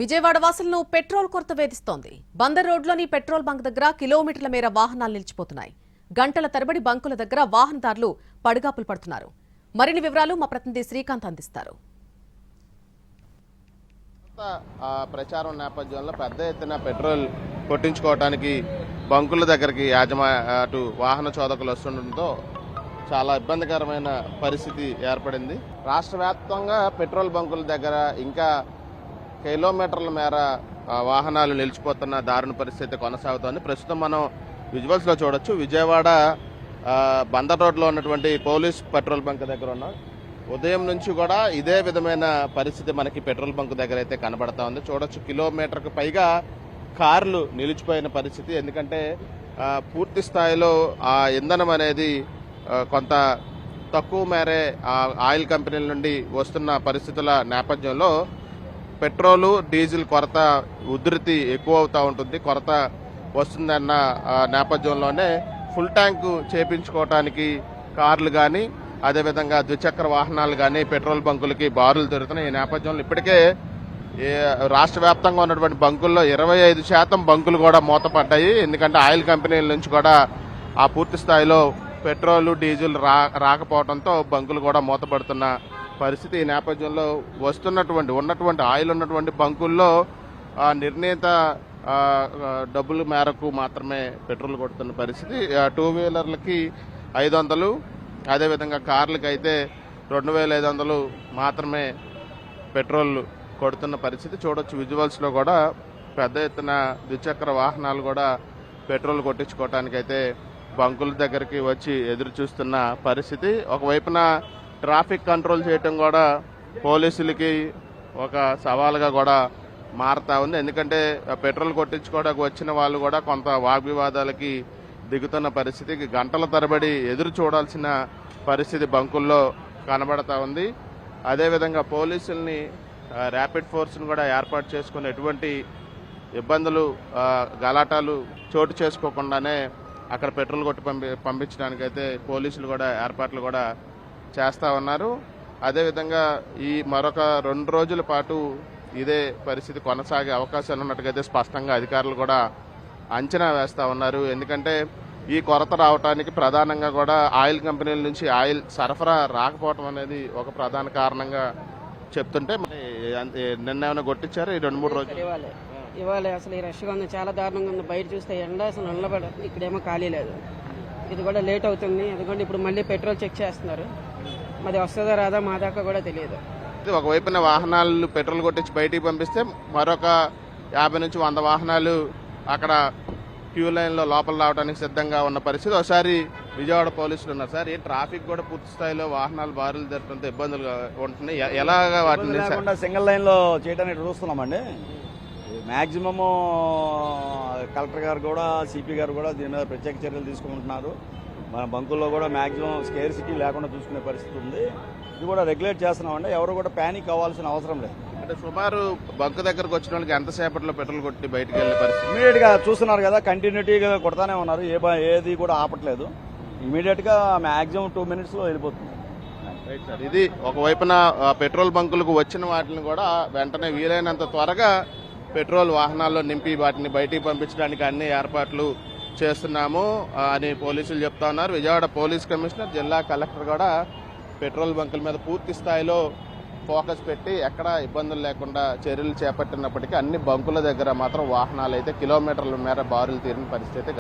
Vijayawada వాసులను petrol కొరత వేధిస్తోంది. బందర్ రోడ్లోని petrol bunk దగ్గర కిలోమీటర్ల మేర వాహనాలు నిలిచిపోతున్నాయి. గంటల తరబడి బంకుల దగ్గర వాహనదారులు పడిగాపులు పడుతున్నారు. మరిన్ని వివరాలు మా ప్రతినిధి శ్రీకాంత్ అందిస్తారు. ప్రచారం నేపథ్యంలో పెద్ద ఎత్తున పెట్రోల్ కొట్టించుకోవడానికి బంకుల దగ్గరికి అటు వాహన చోదకులు వస్తుండటంతో చాలా ఇబ్బందికరమైన పరిస్థితి ఏర్పడింది. రాష్ట్ర వ్యాప్తంగా పెట్రోల్ బంకుల దగ్గర ఇంకా కిలోమీటర్ల మేర వాహనాలు నిలిచిపోతున్న దారుణ పరిస్థితి కొనసాగుతోంది. ప్రస్తుతం మనం విజువల్స్లో చూడొచ్చు. విజయవాడ బందర్ రోడ్లో ఉన్నటువంటి పోలీస్ పెట్రోల్ బంక్ దగ్గర ఉన్నాం. ఉదయం నుంచి కూడా ఇదే విధమైన పరిస్థితి మనకి పెట్రోల్ బంక్ దగ్గర అయితే కనబడతా ఉంది. చూడొచ్చు, కిలోమీటర్కు పైగా కార్లు నిలిచిపోయిన పరిస్థితి. ఎందుకంటే పూర్తి స్థాయిలో ఆ ఇంధనం అనేది కొంత తక్కువ మేరే ఆయిల్ కంపెనీల నుండి వస్తున్న పరిస్థితుల నేపథ్యంలో పెట్రోలు డీజిల్ కొరత ఉధృతి ఎక్కువ అవుతూ ఉంటుంది. కొరత వస్తుందన్న నేపథ్యంలోనే ఫుల్ ట్యాంకు చేపించుకోవడానికి కార్లు కానీ అదేవిధంగా ద్విచక్ర వాహనాలు కానీ పెట్రోల్ బంకులకి బారులు తిరుగుతున్నాయి. ఈ నేపథ్యంలో ఇప్పటికే రాష్ట్ర వ్యాప్తంగా ఉన్నటువంటి బంకుల్లో 25% బంకులు కూడా మూతపడ్డాయి. ఎందుకంటే ఆయిల్ కంపెనీల నుంచి కూడా ఆ పూర్తి స్థాయిలో పెట్రోలు డీజిల్ రాకపోవడంతో బంకులు కూడా మూతపడుతున్న పరిస్థితి. ఈ నేపథ్యంలో ఉన్నటువంటి ఆయిల్ ఉన్నటువంటి బంకుల్లో నిర్ణీత డబ్బుల మేరకు మాత్రమే పెట్రోల్ కొడుతున్న పరిస్థితి. 2 వీలర్లకి 500, అదేవిధంగా కార్లకి అయితే 2500 మాత్రమే పెట్రోల్ కొడుతున్న పరిస్థితి చూడొచ్చు. విజువల్స్లో కూడా పెద్ద ఎత్తున ద్విచక్ర వాహనాలు కూడా పెట్రోల్ కొట్టించుకోవటానికైతే బంకుల దగ్గరికి వచ్చి ఎదురు చూస్తున్న పరిస్థితి. ఒకవైపున ట్రాఫిక్ కంట్రోల్ చేయటం కూడా పోలీసులకి ఒక సవాలుగా కూడా మారుతా ఉంది. ఎందుకంటే పెట్రోల్ కొట్టించుకోవడానికి వచ్చిన వాళ్ళు కూడా కొంత వాగ్వివాదాలకి దిగుతున్న పరిస్థితి. గంటల తరబడి ఎదురు చూడాల్సిన పరిస్థితి బంకుల్లో కనబడతా ఉంది. అదేవిధంగా పోలీసుల్ని ర్యాపిడ్ ఫోర్స్ను కూడా ఏర్పాటు చేసుకుని ఎటువంటి ఇబ్బందులు గలాటాలు చోటు చేసుకోకుండానే అక్కడ పెట్రోల్ కొట్టి పంపించడానికైతే పోలీసులు కూడా ఏర్పాట్లు కూడా చేస్తూ ఉన్నారు. అదేవిధంగా ఈ మరొక 2 రోజుల పాటు ఇదే పరిస్థితి కొనసాగే అవకాశాలు ఉన్నట్టుగైతే స్పష్టంగా అధికారులు కూడా అంచనా వేస్తూ ఉన్నారు. ఎందుకంటే ఈ కొరత రావడానికి ప్రధానంగా కూడా ఆయిల్ కంపెనీల నుంచి ఆయిల్ సరఫరా రాకపోవడం అనేది ఒక ప్రధాన కారణంగా చెప్తుంటే నిన్న ఏమైనా కొట్టించారు ఈ 2-3 రోజులు? ఇవాళ అసలు ఈ రష్గా ఉంది, చాలా దారుణంగా ఉంది. బయట చూస్తే ఎండ అసలు నిలబడదు. ఇక్కడేమో ఖాళీ లేదు. ఇది కూడా లేట్ అవుతుంది. ఎందుకంటే ఇప్పుడు మళ్ళీ పెట్రోల్ చెక్ చేస్తున్నారు. మరి వస్తుందా రాదా మా దాకా కూడా తెలియదు. ఒకవైపున వాహనాలు పెట్రోల్ కొట్టించి బయటికి పంపిస్తే మరొక 50 నుంచి 100 వాహనాలు అక్కడ క్యూ లైన్లో లోపల రావడానికి సిద్ధంగా ఉన్న పరిస్థితి. ఒకసారి విజయవాడ పోలీసులు ఉన్నారు. సార్, ఈ ట్రాఫిక్ కూడా పూర్తి స్థాయిలో వాహనాలు బారులు జరపడంతో ఇబ్బందులు ఉంటున్నాయి. ఎలాగా వాటిని సింగిల్ లైన్లో చేయడానికి చూస్తున్నామండి. మ్యాక్సిమము కలెక్టర్ గారు కూడా సిపి గారు కూడా దీని మీద ప్రత్యేక చర్యలు తీసుకుంటున్నారు. మన బంకుల్లో కూడా మ్యాక్సిమం స్కేర్సిటీ లేకుండా చూసుకునే పరిస్థితి ఉంది. ఇది కూడా రెగ్యులేట్ చేస్తున్నామండి. ఎవరు కూడా ప్యానిక్ అవ్వాల్సిన అవసరం లేదు. అంటే సుమారు బంకు దగ్గరకు వచ్చిన వాళ్ళకి ఎంతసేపట్లో పెట్రోల్ కొట్టి బయటకు వెళ్ళే పరిస్థితి? ఇమీడియట్ గా చూస్తున్నారు కదా, కంటిన్యూటీగా కొడతానే ఉన్నారు. ఏది కూడా ఆపట్లేదు. ఇమీడియట్ గా మ్యాక్సిమం 2 minutes లో వెళ్ళిపోతుంది. ఇది ఒకవైపున పెట్రోల్ బంకులకు వచ్చిన వాటిని కూడా వెంటనే వీలైనంత త్వరగా పెట్రోల్ వాహనాల్లో నింపి వాటిని బయటికి పంపించడానికి అన్ని ఏర్పాట్లు చేస్తున్నాము అని పోలీసులు చెప్తా ఉన్నారు. విజయవాడ పోలీస్ కమిషనర్, జిల్లా కలెక్టర్ కూడా పెట్రోల్ బంకుల మీద పూర్తి స్థాయిలో ఫోకస్ పెట్టి ఎక్కడా ఇబ్బందులు లేకుండా చర్యలు చేపట్టినప్పటికీ అన్ని బంకుల దగ్గర మాత్రం వాహనాలు అయితే కిలోమీటర్ల మేర బారులు తీరిన పరిస్థితి